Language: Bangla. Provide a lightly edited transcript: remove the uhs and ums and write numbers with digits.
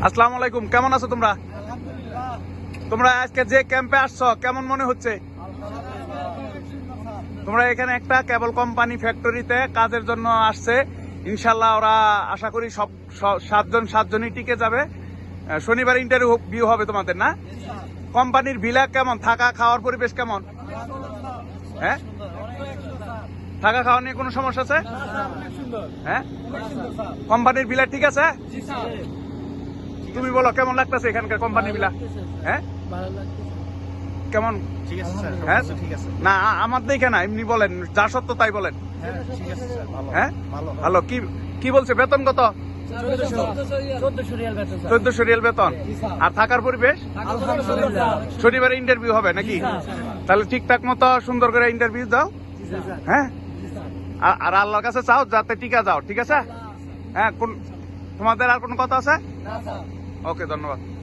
আসসালামু আলাইকুম, কেমন আছো তোমরা? তোমরা আজকে যে ক্যাম্পে আসছো কেমন মনে হচ্ছে? তোমরা এখানে একটা কেবল কোম্পানি ফ্যাক্টরিতে কাজের জন্য আসছে। ইনশাল্লাহ ওরা আশা করি সব সাতজনই টিকে যাবে। শনিবার ইন্টারভিউ হবে তোমাদের, না? কোম্পানির ভিলা কেমন, থাকা খাওয়ার পরিবেশ কেমন? হ্যাঁ, থাকা খাওয়া নিয়ে কোনো সমস্যা আছে? হ্যাঁ, কোম্পানির ভিলা ঠিক আছে? তুমি বলো কেমন লাগতেছে এখানকার কোম্পানি বিলা? হ্যাঁ, কেমন? ঠিক আছে স্যার, হ্যাঁ, ঠিক আছে। না আমার দেখে না, এমনি বলেন, যা সত্য তাই বলেন। হ্যাঁ, ঠিক আছে স্যার, ভালো। হ্যাঁ, ভালো। ভালো। কি বলছে বেতন কত? 1400 রিয়াল বেতন স্যার। 1400 রিয়াল বেতন। আর থাকার পরিবেশ? আলহামদুলিল্লাহ। শনিবারে ইন্টারভিউ হবে নাকি? তাহলে ঠিকঠাক মতো সুন্দর করে ইন্টারভিউ দাও। হ্যাঁ, আর আল্লাহর কাছে চাও যাতে টিকা যাও, ঠিক আছে? হ্যাঁ, তোমাদের আর কোনো কথা আছে? ওকে, ধন্যবাদ।